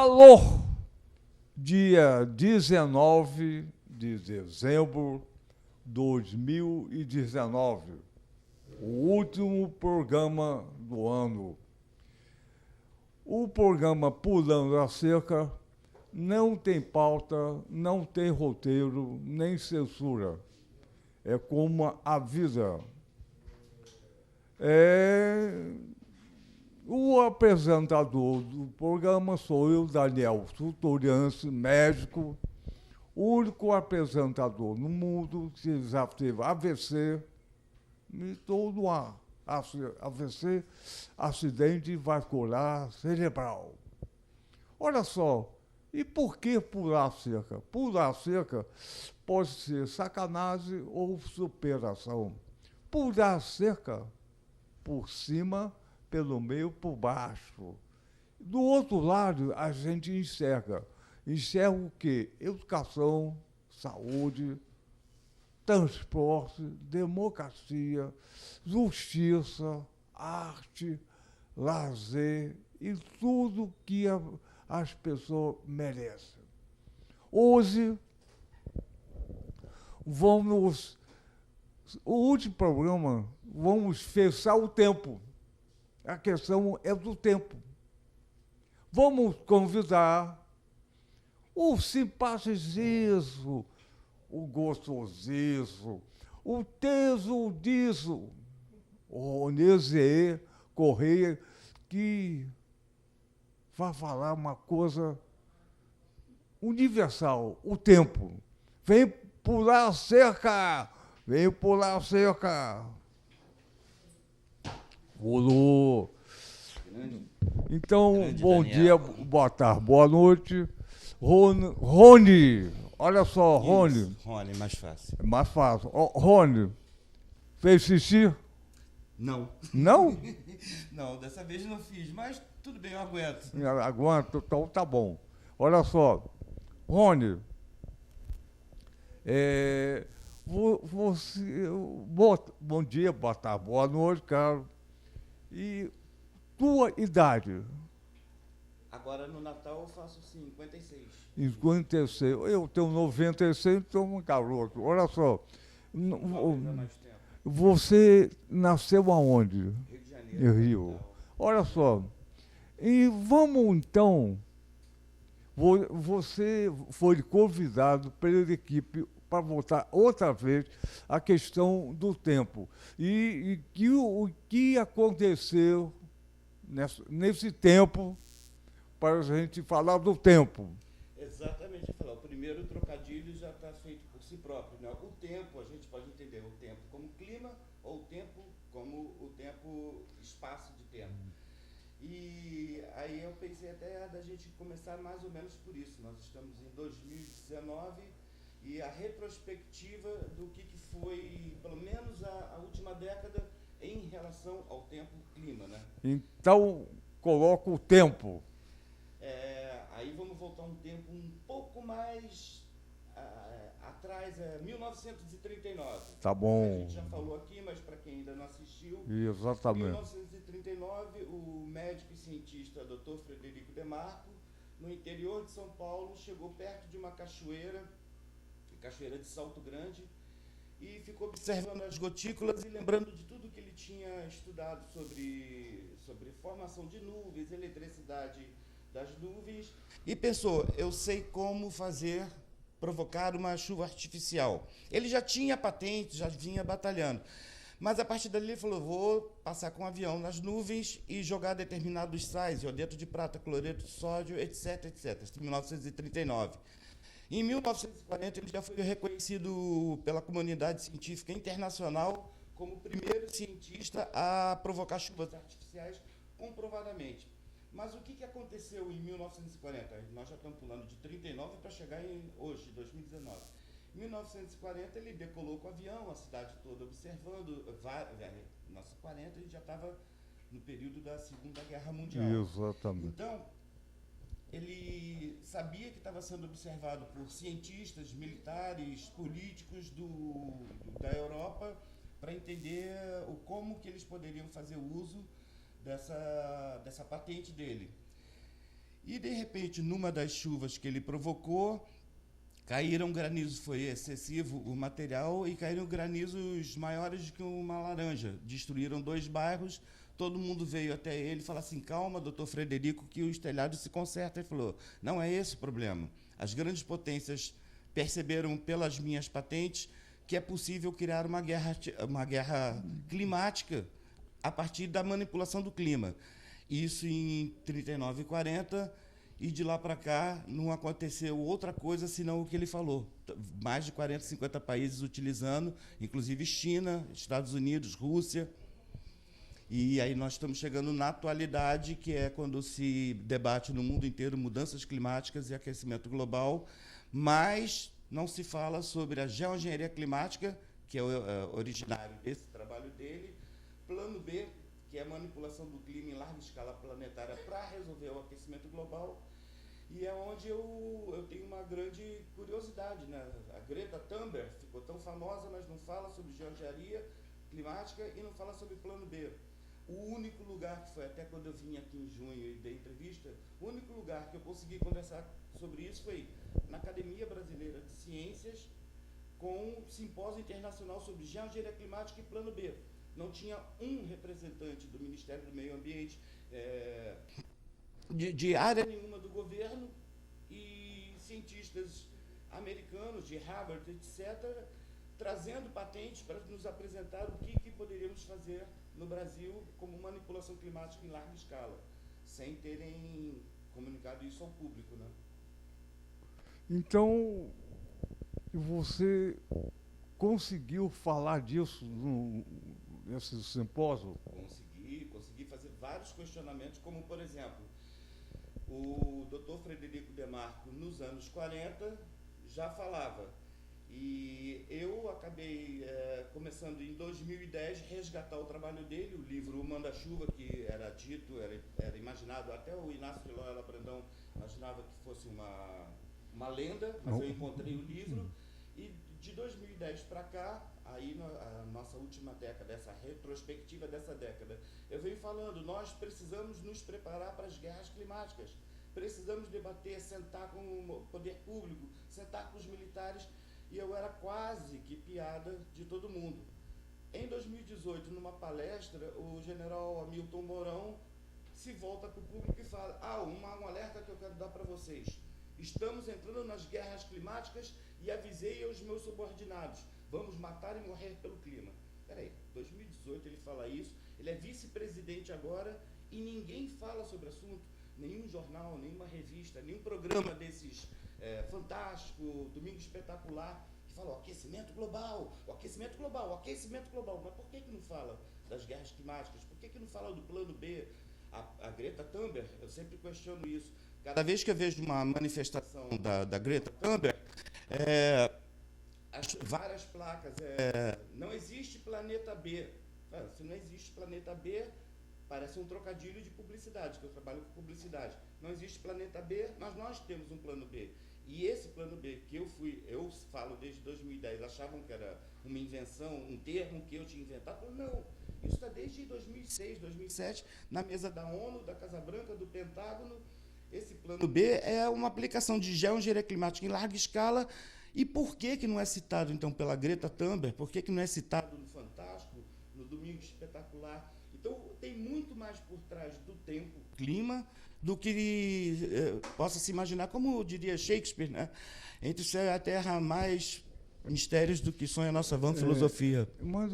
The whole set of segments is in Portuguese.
Alô, dia 19 de dezembro de 2019, o último programa do ano. O programa Pulando a Cerca não tem pauta, não tem roteiro, nem censura. É como a vida. O apresentador do programa sou eu, Daniel Tutoriance, médico, o único apresentador no mundo que já teve AVC e todo AVC, acidente vascular cerebral. Olha só, e por que pular a cerca? Pular a cerca pode ser sacanagem ou superação. Pular a cerca por cima, pelo meio, por baixo. Do outro lado, a gente enxerga. Enxerga o quê? Educação, saúde, transporte, democracia, justiça, arte, lazer e tudo que as pessoas merecem. Hoje, o último programa, vamos fechar o tempo. A questão é do tempo. Vamos convidar o simpaticismo, o gostosismo, o teso disso, o Onesier Correia, que vai falar uma coisa universal, o tempo. Vem pular a cerca! Vem pular a cerca! Pulou! Então, bom dia, boa tarde, boa noite. Rony, olha só, Rony. Isso, Rony, mais fácil. É mais fácil. Rony, fez xixi? Não. Não? Não, dessa vez não fiz, mas tudo bem, eu aguento. Aguenta, então tá bom. Olha só, Rony, bom dia, boa tarde, boa noite, cara. E tua idade? Agora no Natal eu faço 56. 56. Eu tenho 96, então um garoto. Olha só. Você nasceu aonde? Rio de Janeiro. Em Rio. Olha só. E vamos então. Você foi convidado pela equipe para voltar outra vez à questão do tempo. O que aconteceu nesse tempo para a gente falar do tempo? Exatamente, falar. O primeiro trocadilho já está feito por si próprio, né? O tempo, a gente pode entender o tempo como clima ou o tempo como o tempo, espaço de tempo. E aí eu pensei até da gente começar mais ou menos por isso. Nós estamos em 2019 e a retrospectiva do que foi, pelo menos, a última década em relação ao tempo clima, né? Então, coloca o tempo. Aí vamos voltar um tempo um pouco mais atrás, 1939. Tá bom. A gente já falou aqui, mas para quem ainda não assistiu, Exatamente. em 1939, o médico e cientista Dr. Frederico Demarco, no interior de São Paulo, chegou perto de uma cachoeira, a Cachoeira de Salto Grande, e ficou observando as gotículas e lembrando de tudo que ele tinha estudado sobre formação de nuvens, eletricidade das nuvens, e pensou, eu sei como provocar uma chuva artificial. Ele já tinha patente, já vinha batalhando. Mas a partir dali ele falou, vou passar com um avião nas nuvens e jogar determinados sais, iodeto de prata, cloreto de sódio, etc, etc. Em 1939. Em 1940 ele já foi reconhecido pela comunidade científica internacional como o primeiro cientista a provocar chuvas artificiais comprovadamente. Mas o que aconteceu em 1940? Nós já estamos pulando de 39 para chegar hoje, 2019. Em 1940 ele decolou com o avião, a cidade toda observando. Nossa, 40 a gente já estava no período da Segunda Guerra Mundial. Exatamente. Então, ele sabia que estava sendo observado por cientistas, militares, políticos da Europa para entender como que eles poderiam fazer uso dessa patente dele. E, de repente, numa das chuvas que ele provocou, caíram granizos, foi excessivo o material, e caíram granizos maiores do que uma laranja. Destruíram 2 bairros, todo mundo veio até ele e falou assim, calma, doutor Frederico, que os telhados se consertam. Ele falou, não é esse o problema. As grandes potências perceberam pelas minhas patentes que é possível criar uma guerra climática a partir da manipulação do clima. Isso em 39 e 40, e de lá para cá não aconteceu outra coisa senão o que ele falou. Mais de 40, 50 países utilizando, inclusive China, Estados Unidos, Rússia. E aí nós estamos chegando na atualidade, que é quando se debate no mundo inteiro mudanças climáticas e aquecimento global, mas não se fala sobre a geoengenharia climática, que é o originário desse trabalho dele, plano B, que é a manipulação do clima em larga escala planetária para resolver o aquecimento global, e é onde eu tenho uma grande curiosidade, né? A Greta Thunberg ficou tão famosa, mas não fala sobre geoengenharia climática e não fala sobre plano B. O único lugar que foi, até quando eu vim aqui em junho e dei entrevista, o único lugar que eu consegui conversar sobre isso foi na Academia Brasileira de Ciências, com um simpósio internacional sobre geoengenharia climática e plano B. Não tinha um representante do Ministério do Meio Ambiente, de área nenhuma do governo, e cientistas americanos, de Harvard, etc., trazendo patentes para nos apresentar o que poderíamos fazer no Brasil como manipulação climática em larga escala, sem terem comunicado isso ao público, né? Então, você conseguiu falar disso nesse simpósio? Consegui fazer vários questionamentos, como, por exemplo, o Dr. Frederico Demarco, nos anos 40, já falava. E eu acabei começando em 2010 resgatar o trabalho dele, o livro O Manda-Chuva, que era dito, era imaginado, até o Inácio de Loyola Brandão imaginava que fosse uma lenda, mas eu encontrei o livro. E de 2010 para cá, aí a nossa última década, essa retrospectiva dessa década, eu venho falando, nós precisamos nos preparar para as guerras climáticas, precisamos debater, sentar com o poder público, sentar com os militares, e eu era quase que piada de todo mundo. Em 2018, numa palestra, o general Hamilton Mourão se volta para o público e fala, um alerta que eu quero dar para vocês. Estamos entrando nas guerras climáticas e avisei aos meus subordinados, vamos matar e morrer pelo clima. Peraí, 2018 ele fala isso, ele é vice-presidente agora e ninguém fala sobre o assunto, nenhum jornal, nenhuma revista, nenhum programa desses Fantástico, Domingo Espetacular, que fala o aquecimento global, o aquecimento global, o aquecimento global. Mas por que não fala das guerras climáticas? Por que não fala do plano B? A Greta Thunberg, eu sempre questiono isso. Cada vez que eu vejo uma manifestação da Greta Thunberg, várias placas, não existe planeta B. Se não existe planeta B, parece um trocadilho de publicidade, que eu trabalho com publicidade. Não existe planeta B, mas nós temos um plano B. E esse plano B que eu falo desde 2010, achavam que era uma invenção, um termo que eu tinha inventado. Não, isso está desde 2006, 2007, na mesa da ONU, da Casa Branca, do Pentágono. Esse plano B é uma aplicação de geoengenharia climática em larga escala. E por que não é citado, então, pela Greta Thunberg? Por que não é citado no Fantástico, no Domingo Espetacular? Então, tem muito mais por trás do tempo, clima, do que possa se imaginar, como diria Shakespeare, né? Entre o céu e a terra há mais mistérios do que sonha a nossa vã filosofia. Mas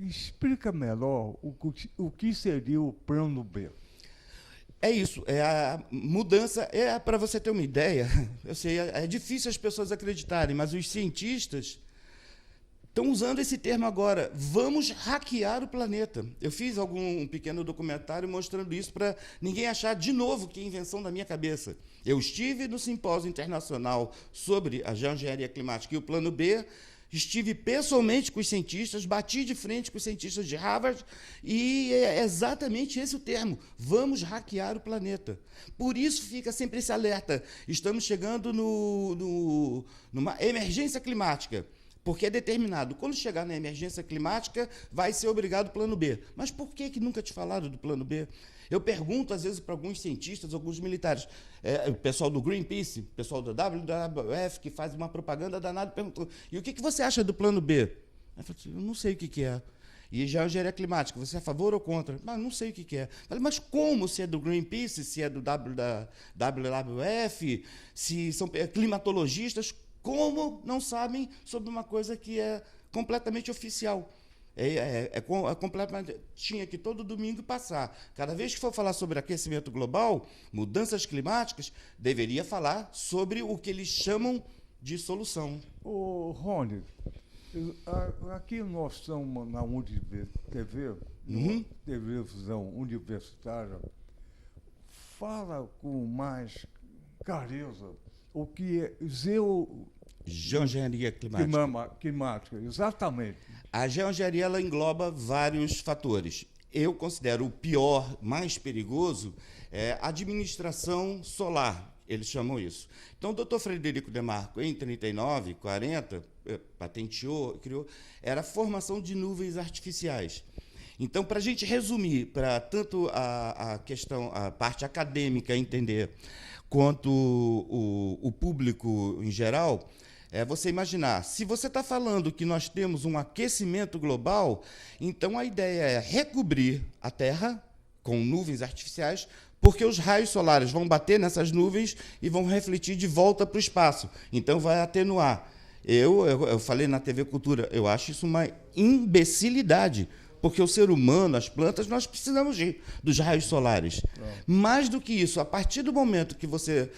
explica melhor o que seria o plano B. É isso, a mudança, para você ter uma ideia, eu sei, é difícil as pessoas acreditarem, mas os cientistas estão usando esse termo agora, vamos hackear o planeta. Eu fiz um pequeno documentário mostrando isso para ninguém achar de novo que é invenção da minha cabeça. Eu estive no simpósio internacional sobre a geoengenharia climática e o plano B, estive pessoalmente com os cientistas, bati de frente com os cientistas de Harvard, e é exatamente esse o termo, vamos hackear o planeta. Por isso fica sempre esse alerta, estamos chegando numa emergência climática. Porque é determinado. Quando chegar na emergência climática, vai ser obrigado o plano B. Mas por que nunca te falaram do plano B? Eu pergunto, às vezes, para alguns cientistas, alguns militares, o pessoal do Greenpeace, o pessoal do WWF, que faz uma propaganda danada, perguntou, e o que você acha do plano B? Eu falei assim, eu não sei o que é. E já é engenharia climática, você é a favor ou contra? Mas não sei o que é. Eu falei, mas como, se é do Greenpeace, se é do WWF, se são climatologistas, como não sabem sobre uma coisa que é completamente oficial? Completamente, tinha que todo domingo passar. Cada vez que for falar sobre aquecimento global, mudanças climáticas, deveria falar sobre o que eles chamam de solução. Ô, Rony, aqui nós estamos na TV, televisão universitária, fala com mais clareza o que é geoengenharia climática, exatamente. A geoengenharia ela engloba vários fatores. Eu considero o pior, mais perigoso, a administração solar, eles chamam isso. Então, o doutor Frederico Demarco, em 39, 40, patenteou, criou, era a formação de nuvens artificiais. Então, para a gente resumir, para tanto a questão, a parte acadêmica entender, quanto o público em geral, você imaginar, se você está falando que nós temos um aquecimento global, então a ideia é recobrir a Terra com nuvens artificiais, porque os raios solares vão bater nessas nuvens e vão refletir de volta para o espaço. Então, vai atenuar. Eu falei na TV Cultura, eu acho isso uma imbecilidade, porque o ser humano, as plantas, nós precisamos dos raios solares. Mais do que isso, a partir do momento que você,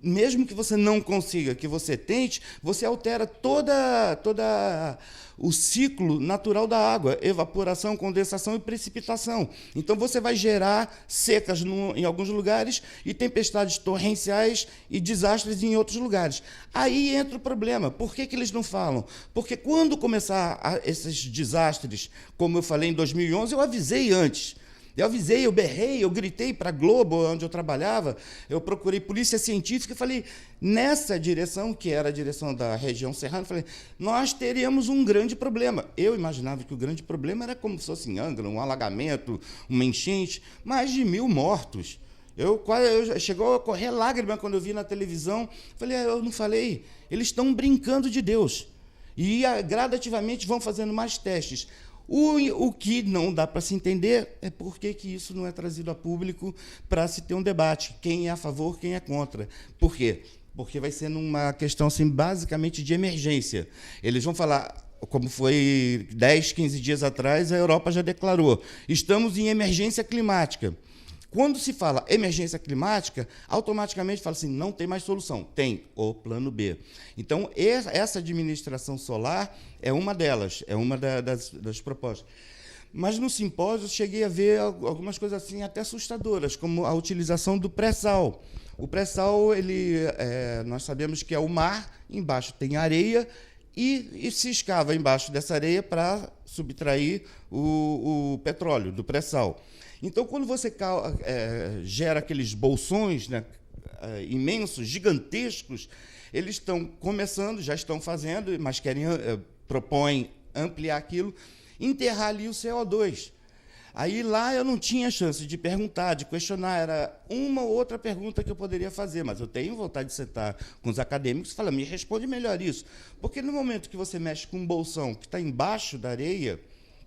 mesmo que você não consiga, que você tente, você altera toda o ciclo natural da água, evaporação, condensação e precipitação. Então, você vai gerar secas em alguns lugares e tempestades torrenciais e desastres em outros lugares. Aí entra o problema. Por que eles não falam? Porque quando começar esses desastres, como eu falei em 2011, eu avisei antes. Eu avisei, eu berrei, eu gritei para a Globo, onde eu trabalhava, eu procurei polícia científica e falei, nessa direção, que era a direção da região serrana, falei, nós teríamos um grande problema. Eu imaginava que o grande problema era como se fosse em Angra, um alagamento, uma enchente, mais de 1.000 mortos. Chegou a correr lágrima quando eu vi na televisão, falei, eu não falei, eles estão brincando de Deus. E gradativamente vão fazendo mais testes. O que não dá para se entender é por que isso não é trazido a público para se ter um debate. Quem é a favor, quem é contra. Por quê? Porque vai ser numa questão assim, basicamente de emergência. Eles vão falar, como foi 10, 15 dias atrás, a Europa já declarou, estamos em emergência climática. Quando se fala emergência climática, automaticamente fala assim, não tem mais solução, tem o plano B. Então, essa administração solar é uma delas, é uma das propostas. Mas no simpósio cheguei a ver algumas coisas assim até assustadoras, como a utilização do pré-sal. O pré-sal, nós sabemos que é o mar, embaixo tem areia, e se escava embaixo dessa areia para subtrair o petróleo do pré-sal. Então, quando você gera aqueles bolsões, né, imensos, gigantescos, eles estão começando, já estão fazendo, mas propõem ampliar aquilo, enterrar ali o CO2. Aí lá eu não tinha chance de perguntar, de questionar, era uma ou outra pergunta que eu poderia fazer, mas eu tenho vontade de sentar com os acadêmicos e falar, me responde melhor isso. Porque no momento que você mexe com um bolsão que está embaixo da areia,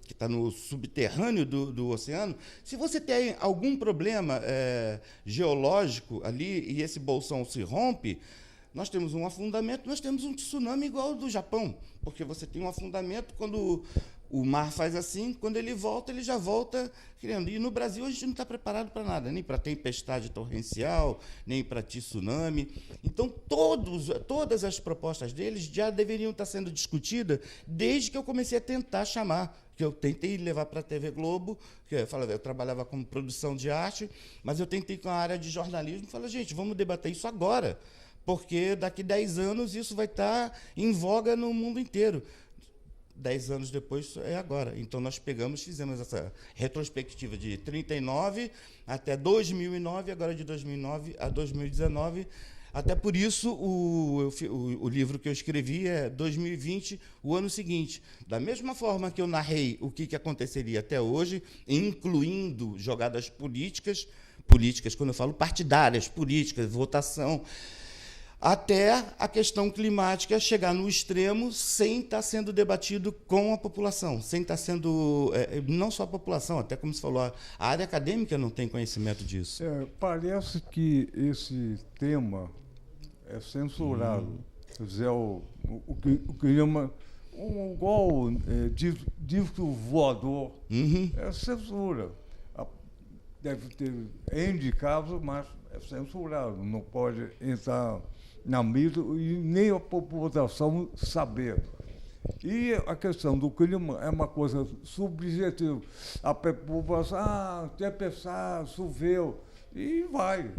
que está no subterrâneo do oceano, se você tem algum problema geológico ali e esse bolsão se rompe, nós temos um afundamento, nós temos um tsunami igual ao do Japão, porque você tem um afundamento quando o mar faz assim, quando ele volta, ele já volta criando. E no Brasil a gente não está preparado para nada, nem para tempestade torrencial, nem para tsunami. Então, todas as propostas deles já deveriam estar sendo discutidas desde que eu comecei a tentar chamar, que eu tentei levar para a TV Globo, que eu trabalhava com produção de arte, mas eu tentei com a área de jornalismo e falei, gente, vamos debater isso agora, porque daqui 10 anos isso vai estar em voga no mundo inteiro. 10 anos depois é agora. Então, nós fizemos essa retrospectiva de 39 até 2009, agora de 2009 a 2019, Até por isso, o livro que eu escrevi é 2020, o ano seguinte. Da mesma forma que eu narrei o que aconteceria até hoje, incluindo jogadas políticas, quando eu falo partidárias, políticas, votação, até a questão climática chegar no extremo sem estar sendo debatido com a população, sem estar sendo, não só a população, até como você falou, a área acadêmica não tem conhecimento disso. Parece que esse tema é censurado. Quer dizer, o clima, igual disco voador, é censura. Deve ter N casos, mas é censurado, não pode entrar na mídia e nem a população saber. E a questão do clima é uma coisa subjetiva. A população, tempestade, choveu, e vai.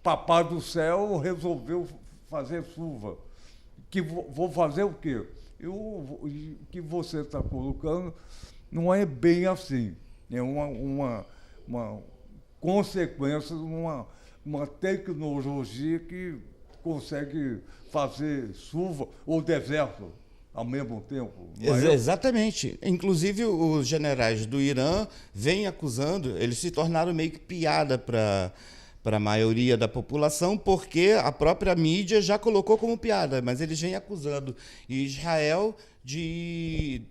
Papai do céu resolveu fazer chuva. Vou fazer o quê? O que você está colocando não é bem assim. É uma consequência de uma tecnologia que consegue fazer chuva ou deserto ao mesmo tempo. Exatamente. Inclusive, os generais do Irã vêm acusando, eles se tornaram meio que piada para a maioria da população, porque a própria mídia já colocou como piada, mas eles vêm acusando Israel de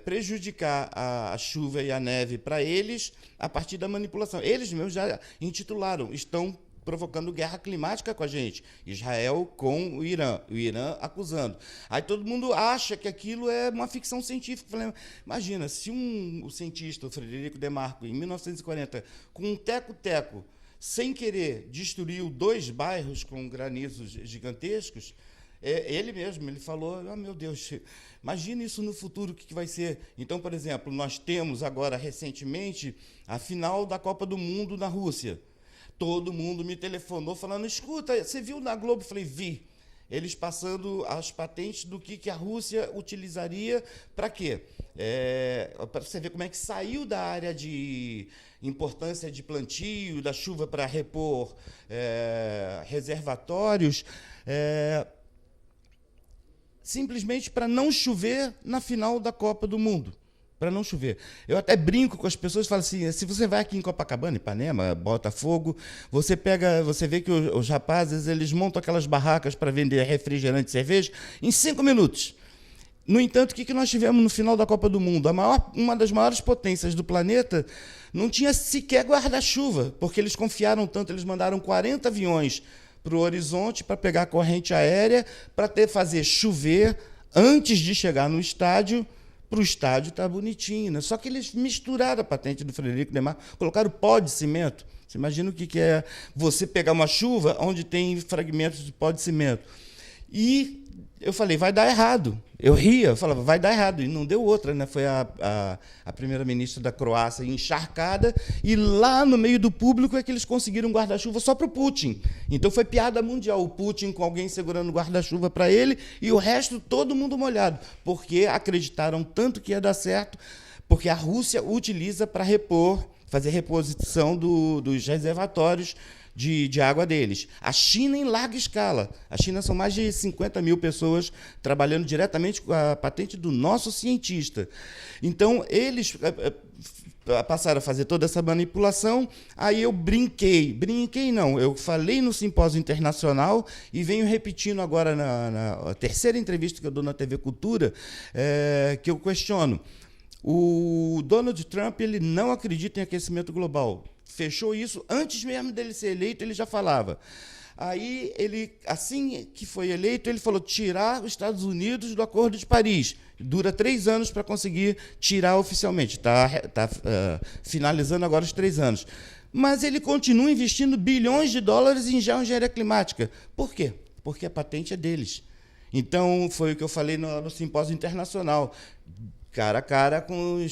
prejudicar a chuva e a neve para eles a partir da manipulação. Eles mesmos já intitularam, estão provocando guerra climática com a gente. Israel com o Irã acusando. Aí todo mundo acha que aquilo é uma ficção científica. Imagina, se o cientista, o Frederico Demarco, em 1940, com um teco-teco, sem querer, destruiu 2 bairros com granizos gigantescos, ele mesmo, ele falou, meu Deus, imagina isso no futuro, o que vai ser. Então, por exemplo, nós temos agora, recentemente, a final da Copa do Mundo na Rússia. Todo mundo me telefonou falando, escuta, você viu na Globo? Eu falei, vi. Eles passando as patentes do que a Rússia utilizaria para quê? Para você ver como é que saiu da área de importância de plantio, da chuva para repor reservatórios, simplesmente para não chover na final da Copa do Mundo. Para não chover. Eu até brinco com as pessoas e falo assim, se você vai aqui em Copacabana, Ipanema, Botafogo, você vê que os rapazes, eles montam aquelas barracas para vender refrigerante e cerveja em 5 minutos. No entanto, o que nós tivemos no final da Copa do Mundo? Uma das maiores potências do planeta não tinha sequer guarda-chuva, porque eles confiaram tanto, eles mandaram 40 aviões para o horizonte para pegar a corrente aérea, para fazer chover antes de chegar no estádio, para o estádio estar bonitinho, né? Só que eles misturaram a patente do Frederico Demarco, colocaram pó de cimento. Você imagina o que é você pegar uma chuva onde tem fragmentos de pó de cimento. E eu falei, vai dar errado. Eu ria, eu falava, vai dar errado. E não deu outra, né? Foi a primeira-ministra da Croácia encharcada, e lá no meio do público é que eles conseguiram um guarda-chuva só para o Putin. Então foi piada mundial, o Putin com alguém segurando o guarda-chuva para ele e o resto todo mundo molhado, porque acreditaram tanto que ia dar certo, porque a Rússia utiliza para fazer reposição dos reservatórios de água deles. A China em larga escala. A China são mais de 50 mil pessoas trabalhando diretamente com a patente do nosso cientista. Então, eles passaram a fazer toda essa manipulação, aí eu brinquei não, eu falei no simpósio internacional e venho repetindo agora na terceira entrevista que eu dou na TV Cultura, que eu questiono. O Donald Trump, ele não acredita em aquecimento global. Fechou isso, antes mesmo dele ser eleito, ele já falava. Aí, assim que foi eleito, ele falou tirar os Estados Unidos do Acordo de Paris. Dura 3 anos para conseguir tirar oficialmente. Está finalizando agora os 3 anos. Mas ele continua investindo bilhões de dólares em geoengenharia climática. Por quê? Porque a patente é deles. Então, foi o que eu falei no simpósio internacional, cara a cara com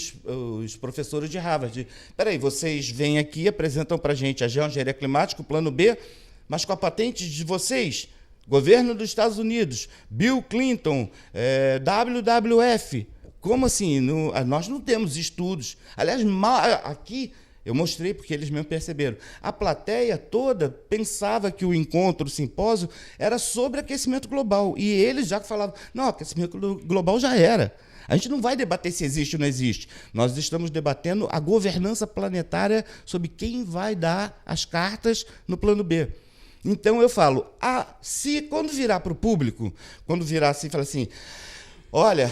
os professores de Harvard. Espera aí, vocês vêm aqui, apresentam para a gente a geoengenharia climática, o plano B, mas com a patente de vocês, governo dos Estados Unidos, Bill Clinton, WWF. Como assim? Nós não temos estudos. Aliás, aqui Eu mostrei porque eles mesmo perceberam. A plateia toda pensava que o encontro, o simpósio, era sobre aquecimento global. E eles já falavam, não, aquecimento global já era. A gente não vai debater se existe ou não existe. Nós estamos debatendo a governança planetária sobre quem vai dar as cartas no plano B. Então, eu falo, se quando virar para o público, quando virar assim, fala assim, olha,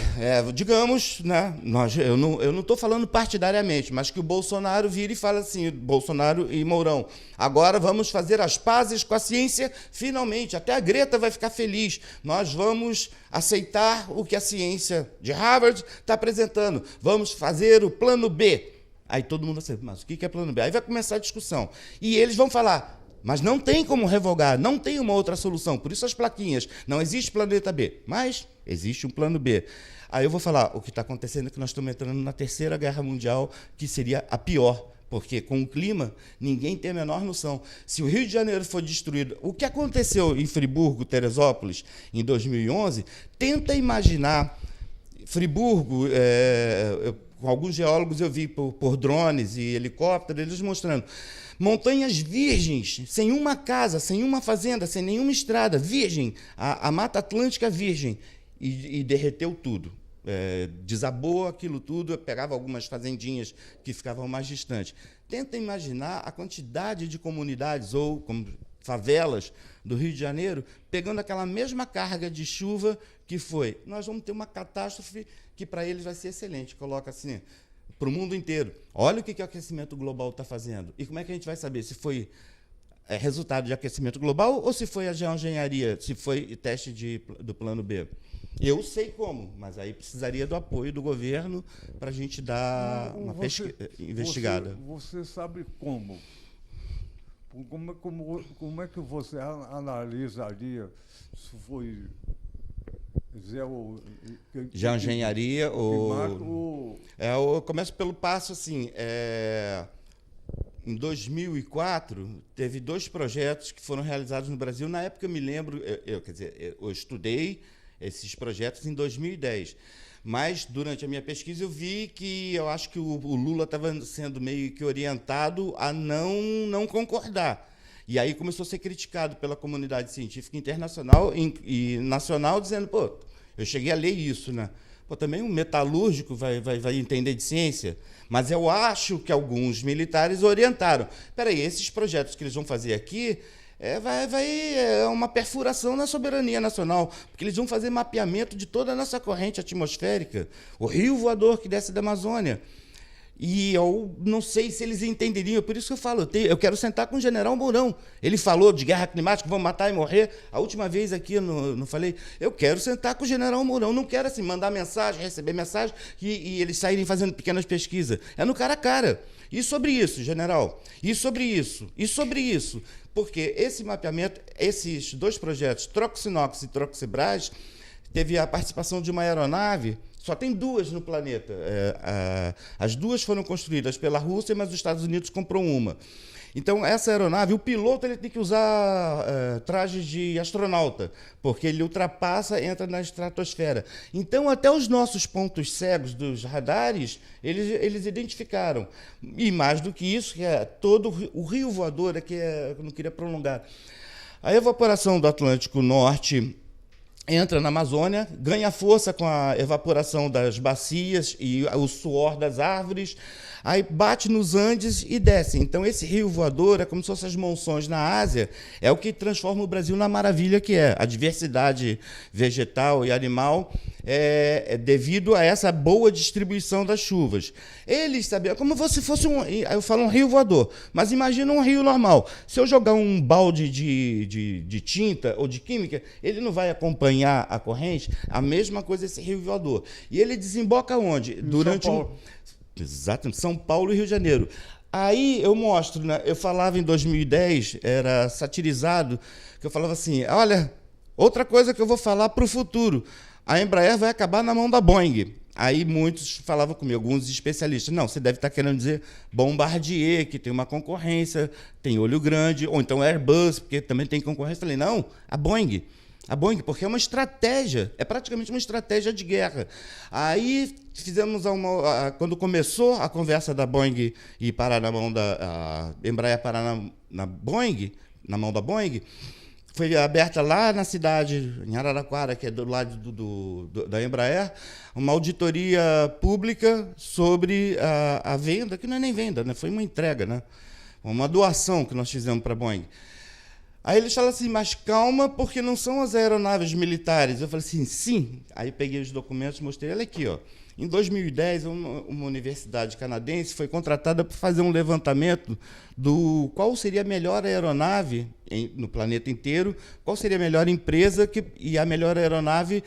digamos, né, eu não estou falando partidariamente, mas que o Bolsonaro vire e fala assim, Bolsonaro e Mourão, agora vamos fazer as pazes com a ciência, finalmente, até a Greta vai ficar feliz, nós vamos aceitar o que a ciência de Harvard está apresentando, vamos fazer o plano B. Aí todo mundo vai dizer, mas o que é plano B? Aí vai começar a discussão. E eles vão falar, mas não tem como revogar, não tem uma outra solução, por isso as plaquinhas, não existe planeta B, mas existe um plano B. Aí eu vou falar, o que está acontecendo é que nós estamos entrando na Terceira Guerra Mundial, que seria a pior, porque com o clima, ninguém tem a menor noção. Se o Rio de Janeiro for destruído, o que aconteceu em Friburgo, Teresópolis, em 2011, tenta imaginar, Friburgo, com alguns geólogos eu vi por drones e helicópteros, eles mostrando, montanhas virgens, sem uma casa, sem uma fazenda, sem nenhuma estrada, virgem, a Mata Atlântica virgem, e derreteu tudo. Desabou aquilo tudo, pegava algumas fazendinhas que ficavam mais distantes. Tenta imaginar a quantidade de comunidades ou como favelas do Rio de Janeiro pegando aquela mesma carga de chuva que foi. Nós vamos ter uma catástrofe que para eles vai ser excelente. Coloca assim, para o mundo inteiro. Olha o que o aquecimento global está fazendo. E como é que a gente vai saber se foi resultado de aquecimento global ou se foi a geoengenharia, se foi teste do plano B? Eu sei como, mas aí precisaria do apoio do governo para a gente dar uma investigada. Você sabe como? Como é que você analisaria se foi geoengenharia ou... Eu começo pelo passo assim. Em 2004, teve 2 projetos que foram realizados no Brasil. Na época, eu me lembro, eu estudei esses projetos em 2010. Mas, durante a minha pesquisa, eu vi que eu acho que o Lula estava sendo meio que orientado a não concordar. E aí começou a ser criticado pela comunidade científica internacional e nacional, dizendo, pô, eu cheguei a ler isso, né? Pô, também um metalúrgico vai entender de ciência. Mas eu acho que alguns militares orientaram. Espera aí, esses projetos que eles vão fazer aqui é uma perfuração na soberania nacional, porque eles vão fazer mapeamento de toda a nossa corrente atmosférica, o rio voador que desce da Amazônia. E eu não sei se eles entenderiam, por isso que eu falo, eu quero sentar com o general Mourão. Ele falou de guerra climática, vamos matar e morrer. A última vez aqui eu não falei, eu quero sentar com o general Mourão, não quero assim, mandar mensagem, receber mensagem e eles saírem fazendo pequenas pesquisas. É no cara a cara. E sobre isso, general? E sobre isso? E sobre isso? Porque esse mapeamento, esses 2 projetos, Troxinox e Troxibras, teve a participação de uma aeronave. Só tem 2 no planeta. As 2 foram construídas pela Rússia, mas os Estados Unidos comprou uma. Então, essa aeronave, o piloto ele tem que usar trajes de astronauta, porque ele ultrapassa, entra na estratosfera. Então, até os nossos pontos cegos dos radares, eles identificaram. E mais do que isso, que é todo o rio voador, eu não queria prolongar. A evaporação do Atlântico Norte entra na Amazônia, ganha força com a evaporação das bacias e o suor das árvores, aí bate nos Andes e desce. Então, esse rio voador é como se fossem as monções na Ásia, é o que transforma o Brasil na maravilha que é. A diversidade vegetal e animal é devido a essa boa distribuição das chuvas. Eles sabiam, como se fosse eu falo um rio voador, mas imagina um rio normal. Se eu jogar um balde de tinta ou de química, ele não vai acompanhar a corrente, a mesma coisa esse rio voador. E ele desemboca onde? Durante Exatamente, São Paulo e Rio de Janeiro. Aí eu mostro, né? Eu falava em 2010, era satirizado, que eu falava assim, olha, outra coisa que eu vou falar para o futuro, a Embraer vai acabar na mão da Boeing. Aí muitos falavam comigo, alguns especialistas, não, você deve estar querendo dizer Bombardier, que tem uma concorrência, tem olho grande, ou então Airbus, porque também tem concorrência. Eu falei, não, a Boeing. A Boeing, porque é uma estratégia, é praticamente uma estratégia de guerra. Aí fizemos quando começou a conversa da Boeing e parar na mão da Embraer parar na Boeing, na mão da Boeing, foi aberta lá na cidade, em Araraquara, que é do lado da Embraer, uma auditoria pública sobre a venda, que não é nem venda, né? Foi uma entrega, né? Uma doação que nós fizemos para a Boeing. Aí eles falaram assim, mas calma, porque não são as aeronaves militares. Eu falei assim, sim. Aí peguei os documentos e mostrei, olha aqui, ó. Em 2010, uma universidade canadense foi contratada para fazer um levantamento do qual seria a melhor aeronave no planeta inteiro, qual seria a melhor empresa e a melhor aeronave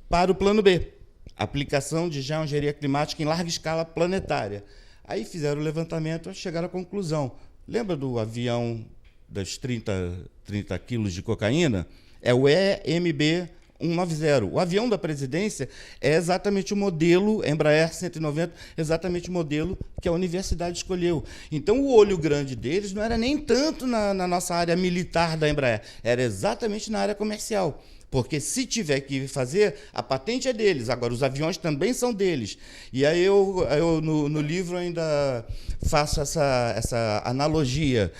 para o plano B, aplicação de geoengenharia climática em larga escala planetária. Aí fizeram o levantamento e chegaram à conclusão. Lembra do avião das 30 quilos de cocaína? É o EMB 190. O avião da presidência é exatamente o modelo, Embraer 190, exatamente o modelo que a universidade escolheu. Então, o olho grande deles não era nem tanto na nossa área militar da Embraer, era exatamente na área comercial. Porque se tiver que fazer, a patente é deles, agora os aviões também são deles. E aí eu no livro ainda faço essa analogia.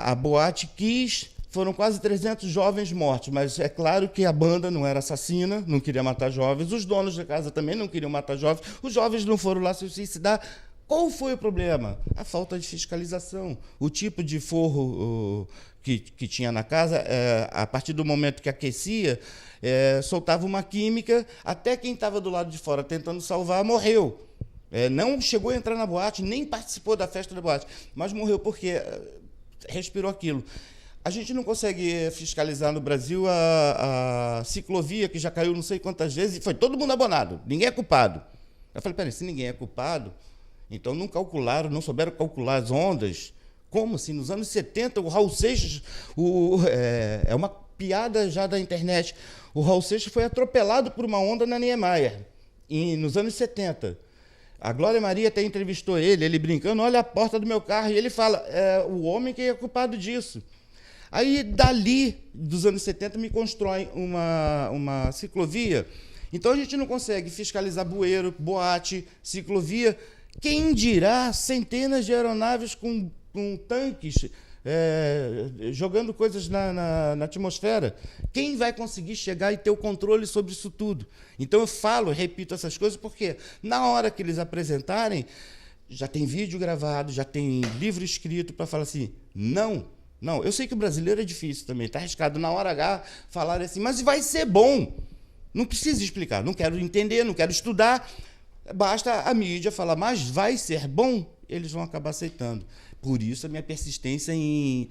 A Boate Kiss, foram quase 300 jovens mortos, mas é claro que a banda não era assassina, não queria matar jovens, os donos da casa também não queriam matar jovens, os jovens não foram lá se suicidar. Qual foi o problema? A falta de fiscalização. O tipo de forro que tinha na casa, a partir do momento que aquecia, soltava uma química, até quem estava do lado de fora tentando salvar morreu. Não chegou a entrar na boate, nem participou da festa da boate, mas morreu porque respirou aquilo. A gente não consegue fiscalizar no Brasil a ciclovia, que já caiu não sei quantas vezes, e foi todo mundo abonado, ninguém é culpado. Eu falei, peraí, se ninguém é culpado, então não calcularam, não souberam calcular as ondas. Como assim? Nos anos 70, o Raul Seixas, é uma piada já da internet, o Raul Seixas foi atropelado por uma onda na Niemeyer, nos anos 70. A Glória Maria até entrevistou ele brincando, olha a porta do meu carro, e ele fala, o homem que é culpado disso. Aí, dali, dos anos 70, me constrói uma ciclovia. Então, a gente não consegue fiscalizar bueiro, boate, ciclovia. Quem dirá centenas de aeronaves com tanques jogando coisas na atmosfera? Quem vai conseguir chegar e ter o controle sobre isso tudo? Então, eu repito essas coisas, porque na hora que eles apresentarem, já tem vídeo gravado, já tem livro escrito para falar assim, não, eu sei que o brasileiro é difícil também, está arriscado na hora H falar assim, mas vai ser bom. Não precisa explicar, não quero entender, não quero estudar, basta a mídia falar, mas vai ser bom, eles vão acabar aceitando. Por isso a minha persistência em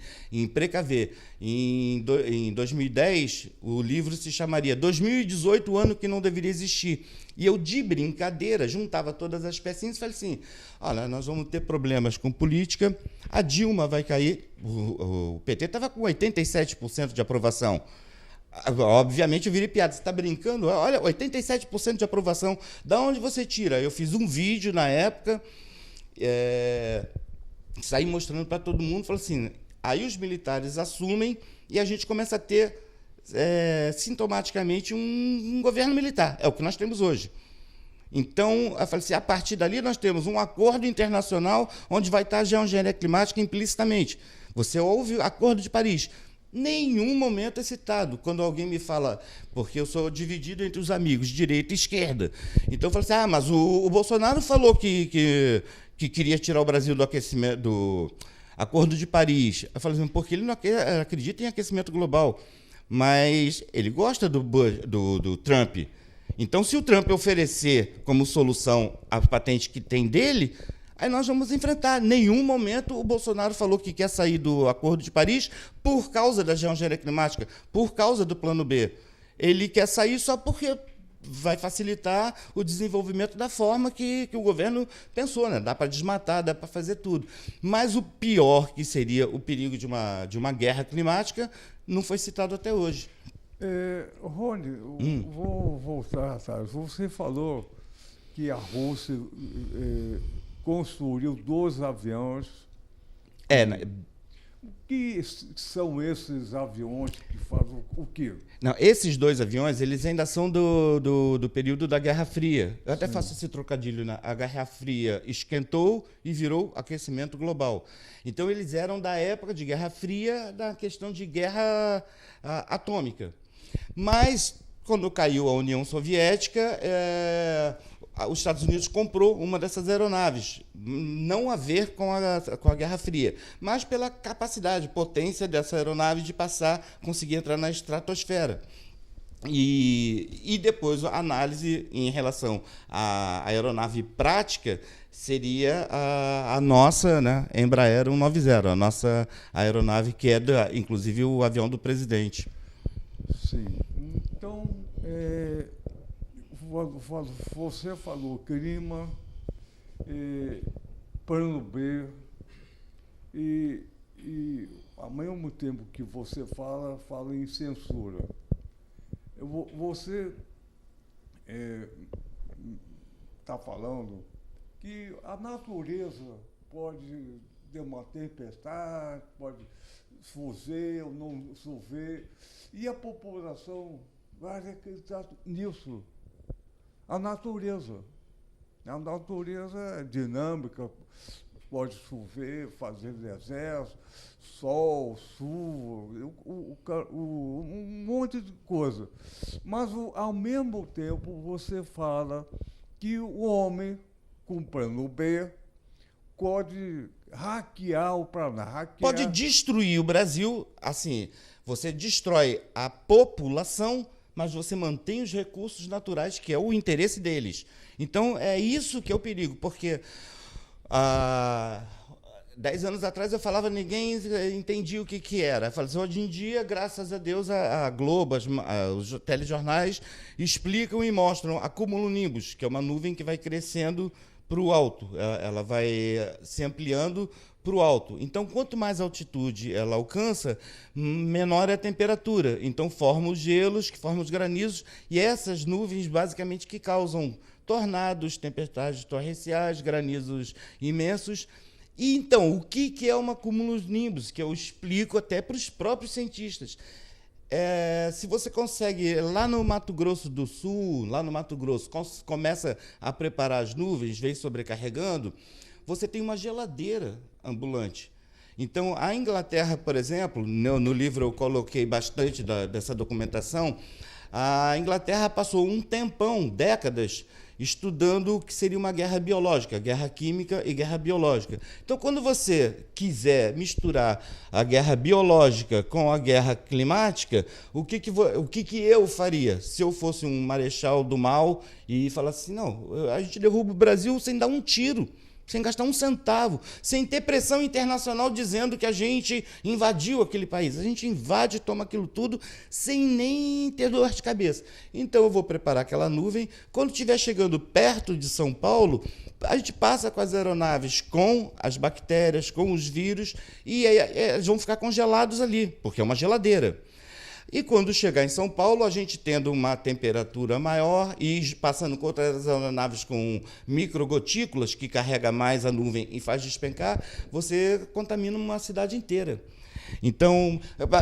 precaver. Em 2010, o livro se chamaria 2018, o ano que não deveria existir. E eu, de brincadeira, juntava todas as pecinhas e falei assim, olha, nós vamos ter problemas com política, a Dilma vai cair, o PT estava com 87% de aprovação. Obviamente eu virei piada, você está brincando? Olha, 87% de aprovação, da onde você tira? Eu fiz um vídeo na época, saí mostrando para todo mundo, falei assim, aí os militares assumem e a gente começa a ter sintomaticamente um governo militar, é o que nós temos hoje. Então, eu falei assim, a partir dali nós temos um acordo internacional onde vai estar a geoengenharia climática implicitamente. Você ouve o Acordo de Paris, nenhum momento é citado. Quando alguém me fala, porque eu sou dividido entre os amigos, direita e esquerda, então eu falo assim, mas o Bolsonaro falou que queria tirar o Brasil do aquecimento, do Acordo de Paris. Eu falei assim, porque ele não acredita em aquecimento global, mas ele gosta do Trump. Então, se o Trump oferecer como solução a patente que tem dele, aí nós vamos enfrentar. Em nenhum momento o Bolsonaro falou que quer sair do Acordo de Paris por causa da geoengenharia climática, por causa do plano B. Ele quer sair só porque vai facilitar o desenvolvimento da forma que o governo pensou, né? Dá para desmatar, dá para fazer tudo. Mas o pior, que seria o perigo de uma guerra climática, não foi citado até hoje. Rony, vou voltar atrás. Você falou que a Rússia construiu 12 aviões. que são esses aviões que fazem o quê? Não, esses 2 aviões, eles ainda são do período da Guerra Fria. Eu até faço esse trocadilho, né? A Guerra Fria esquentou e virou aquecimento global. Então, eles eram da época de Guerra Fria, da questão de guerra atômica. Mas, quando caiu a União Soviética, os Estados Unidos comprou uma dessas aeronaves, não a ver com a Guerra Fria, mas pela capacidade, potência dessa aeronave de conseguir entrar na estratosfera. E depois a análise em relação à aeronave prática seria a nossa, né, Embraer 190, a nossa aeronave que é, inclusive, o avião do presidente. Sim. Então, você falou clima, plano B, e ao mesmo tempo que você fala em censura. Você está falando que a natureza pode ter uma tempestade, pode chover ou não chover, e a população vai acreditar nisso. A natureza é dinâmica, pode chover, fazer deserto, sol, chuva, um monte de coisa. Mas, ao mesmo tempo, você fala que o homem, com plano B, pode hackear o planeta. Pode destruir o Brasil, assim, você destrói a população, mas você mantém os recursos naturais, que é o interesse deles. Então, é isso que é o perigo, porque 10 anos atrás eu falava, ninguém entendia o que era. Eu falava assim, hoje em dia, graças a Deus, a Globo, os telejornais explicam e mostram a cumulonimbus, que é uma nuvem que vai crescendo para o alto, ela vai se ampliando para o alto. Então, quanto mais altitude ela alcança, menor é a temperatura. Então, forma os gelos, que formam os granizos, e essas nuvens, basicamente, que causam tornados, tempestades torrenciais, granizos imensos. E, então, o que é uma cumulonimbus? Que eu explico até para os próprios cientistas. Se você consegue, lá no Mato Grosso do Sul, lá no Mato Grosso, começa a preparar as nuvens, vem sobrecarregando, você tem uma geladeira ambulante. Então, a Inglaterra, por exemplo, no livro eu coloquei bastante dessa documentação, a Inglaterra passou um tempão, décadas, estudando o que seria uma guerra biológica, guerra química e guerra biológica. Então, quando você quiser misturar a guerra biológica com a guerra climática, o que eu faria se eu fosse um marechal do mal e falasse assim, não, a gente derruba o Brasil sem dar um tiro, sem gastar um centavo, sem ter pressão internacional dizendo que a gente invadiu aquele país. A gente invade, toma aquilo tudo, sem nem ter dor de cabeça. Então, eu vou preparar aquela nuvem. Quando estiver chegando perto de São Paulo, a gente passa com as aeronaves, com as bactérias, com os vírus, e eles vão ficar congelados ali, porque é uma geladeira. E quando chegar em São Paulo, a gente tendo uma temperatura maior e passando com outras aeronaves com microgotículas, que carrega mais a nuvem e faz despencar, você contamina uma cidade inteira. Então,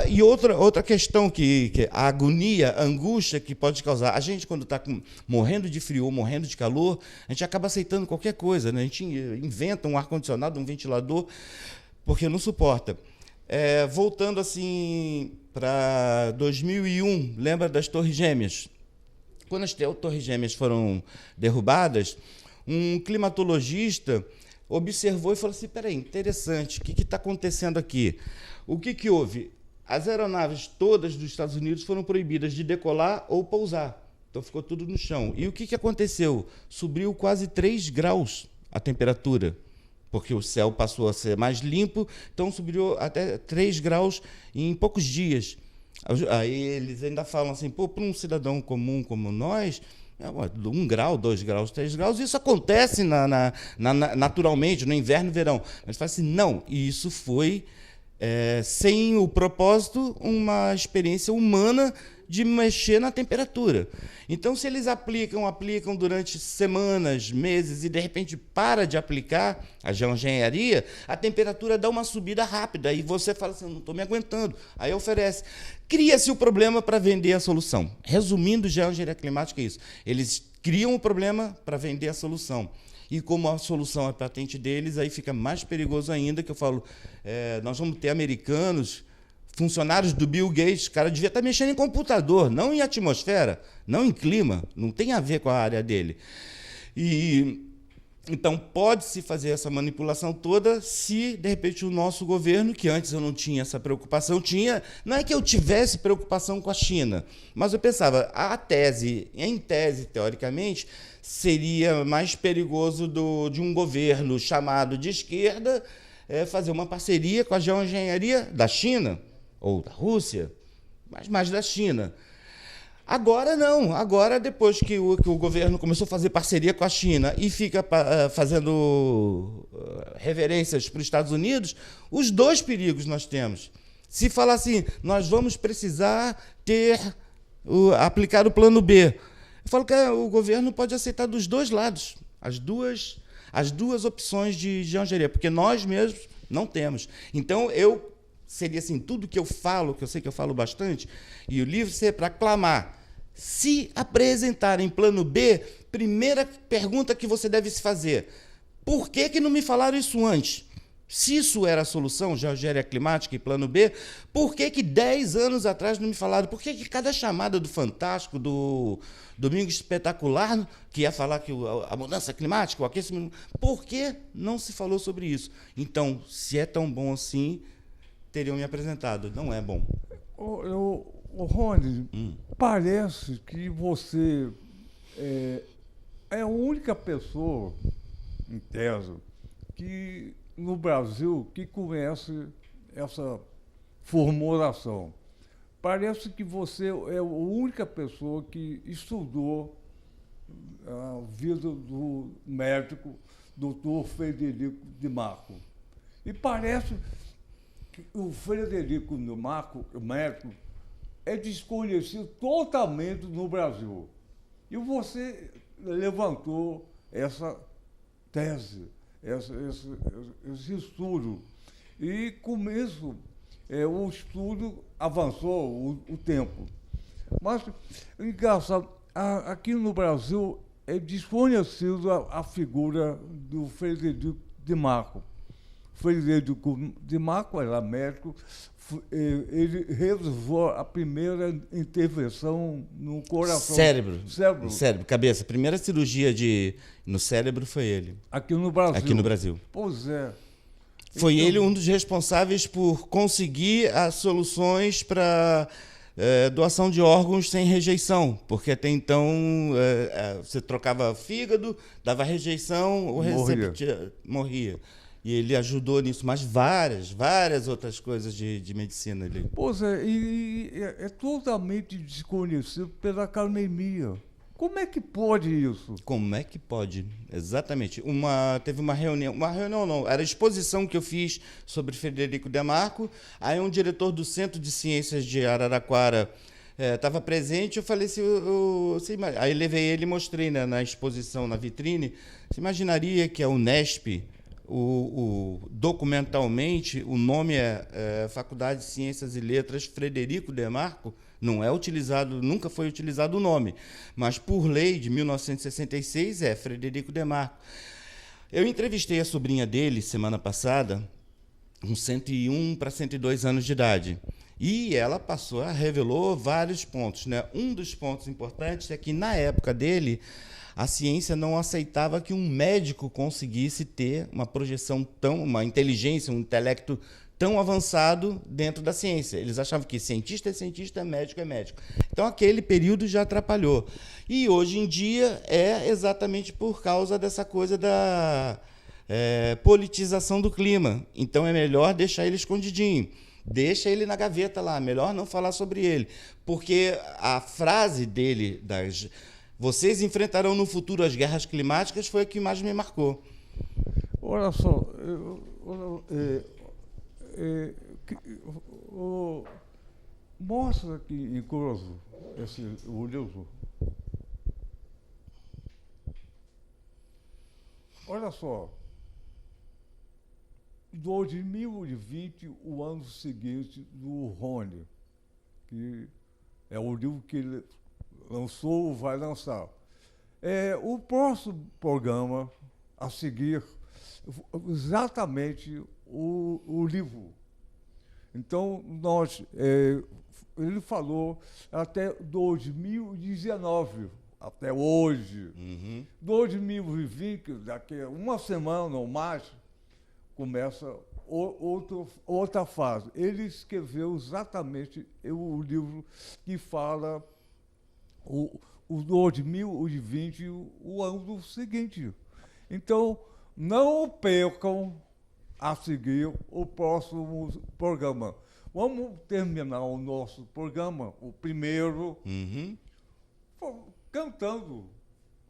e outra questão que a agonia, a angústia que pode causar, a gente quando está morrendo de frio ou morrendo de calor, a gente acaba aceitando qualquer coisa, né? A gente inventa um ar-condicionado, um ventilador, porque não suporta. Voltando assim para 2001, lembra das Torres Gêmeas? Quando as Torres Gêmeas foram derrubadas, um climatologista observou e falou assim, peraí, interessante, o que está acontecendo aqui? O que houve? As aeronaves todas dos Estados Unidos foram proibidas de decolar ou pousar, então ficou tudo no chão. E o que aconteceu? Subiu quase 3 graus a temperatura, porque o céu passou a ser mais limpo, então subiu até 3 graus em poucos dias. Aí eles ainda falam assim, para um cidadão comum como nós, 1 grau, 2 graus, 3 graus, isso acontece naturalmente, no inverno e verão. Mas fala assim, não, isso foi sem o propósito, uma experiência humana de mexer na temperatura. Então, se eles aplicam durante semanas, meses, e de repente para de aplicar a geoengenharia, a temperatura dá uma subida rápida, e você fala assim, não estou me aguentando. Aí oferece. Cria-se o problema para vender a solução. Resumindo, geoengenharia climática é isso. Eles criam o problema para vender a solução. E como a solução é patente deles, aí fica mais perigoso ainda, que eu falo, nós vamos ter americanos, funcionários do Bill Gates, o cara devia estar mexendo em computador, não em atmosfera, não em clima, não tem a ver com a área dele. Então, pode-se fazer essa manipulação toda se, de repente, o nosso governo, que antes eu não tinha essa preocupação, não é que eu tivesse preocupação com a China, mas eu pensava, em tese, teoricamente, seria mais perigoso de um governo chamado de esquerda fazer uma parceria com a geoengenharia da China, ou da Rússia, mas mais da China. Agora não. Agora, depois que o governo começou a fazer parceria com a China e fica fazendo reverências para os Estados Unidos, os dois perigos nós temos. Se falar assim, nós vamos precisar aplicar o plano B. Eu falo que o governo pode aceitar dos dois lados, as duas opções de geoengenharia, porque nós mesmos não temos. Então, seria assim, tudo que eu falo, que eu sei que eu falo bastante, e o livro seria para clamar. Se apresentarem plano B, primeira pergunta que você deve se fazer, por que não me falaram isso antes? Se isso era a solução, geoengenharia climática e plano B, por que 10 anos atrás não me falaram? Por que cada chamada do Fantástico, do Domingo Espetacular, que ia falar que a mudança climática, o aquecimento, por que não se falou sobre isso? Então, se é tão bom assim, teriam me apresentado. Não é bom. Rony, parece que você é a única pessoa, em tese, que no Brasil que conhece essa formulação. Parece que você é a única pessoa que estudou a vida do médico Dr. Frederico de Marco. E parece que o Frederico de Marco, o médico, é desconhecido totalmente no Brasil. E você levantou essa tese, esse estudo. E com isso, o estudo avançou o tempo. Mas, engraçado, aqui no Brasil é desconhecido a figura do Frederico de Marco. Frederico de Marco era médico, ele realizou a primeira intervenção no coração. Cérebro, cabeça. A primeira cirurgia no cérebro foi ele. Aqui no Brasil? Aqui no Brasil. Pois é. Foi ele um dos responsáveis por conseguir as soluções para doação de órgãos sem rejeição, porque até então você trocava fígado, dava rejeição, o receptor morria. E ele ajudou nisso, mas várias outras coisas de medicina. Pois é, e é totalmente desconhecido pela academia. Como é que pode isso? Como é que pode? Exatamente. Teve uma reunião não, era a exposição que eu fiz sobre Frederico de Marco, aí um diretor do Centro de Ciências de Araraquara estava presente, eu falei assim, aí levei ele e mostrei na exposição, na vitrine, você imaginaria que a Unesp, documentalmente, o nome é Faculdade de Ciências e Letras Frederico de Marco, não é utilizado, nunca foi utilizado o nome, mas por lei de 1966 é Frederico de Marco. Eu entrevistei a sobrinha dele semana passada, com 101 para 102 anos de idade, e ela revelou vários pontos, né? Um dos pontos importantes é que, na época dele, a ciência não aceitava que um médico conseguisse ter uma projeção uma inteligência, um intelecto tão avançado dentro da ciência. Eles achavam que cientista é cientista, médico é médico. Então, aquele período já atrapalhou. E, hoje em dia, é exatamente por causa dessa coisa da politização do clima. Então, é melhor deixar ele escondidinho. Deixa ele na gaveta lá, melhor não falar sobre ele. Porque a frase dele, vocês enfrentarão no futuro as guerras climáticas, foi a que mais me marcou. Olha só, Mostra aqui em close o livro. Olha só. 2020, o ano seguinte do Rony, que é o livro que ele lançou, vai lançar. O próximo programa a seguir, exatamente o livro. Então, ele falou até 2019, até hoje. 2020, daqui a uma semana ou mais, começa outra fase. Ele escreveu exatamente o livro que fala o 2020, o ano seguinte. Então, não percam a seguir o próximo programa. Vamos terminar o nosso programa, o primeiro, cantando.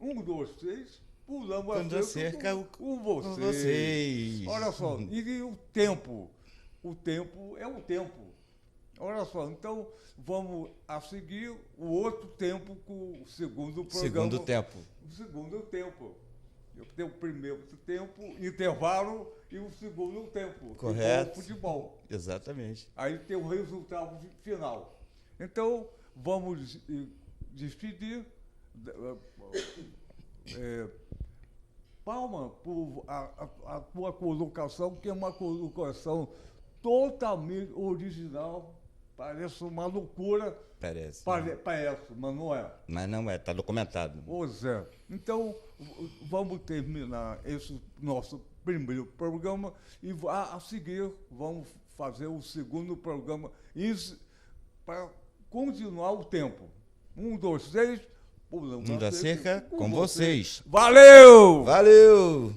1, 2, 3, pulamos a cerca com vocês. Olha só, e o tempo é o tempo. Olha só, então vamos a seguir o outro tempo com o segundo programa. Segundo tempo. O segundo tempo. Eu tenho o primeiro tempo, intervalo, e o segundo tempo. Correto. Futebol. Exatamente. Aí tem o resultado final. Então, vamos despedir. Palma por a tua colocação, que é uma colocação totalmente original. Parece uma loucura. Parece. Parece, mas não é. Mas não é, está documentado. Pois é. Então, vamos terminar esse nosso primeiro programa e a seguir vamos fazer o segundo programa para continuar o tempo. 1, 2, 3, pulamos da cerca com vocês. Valeu! Valeu!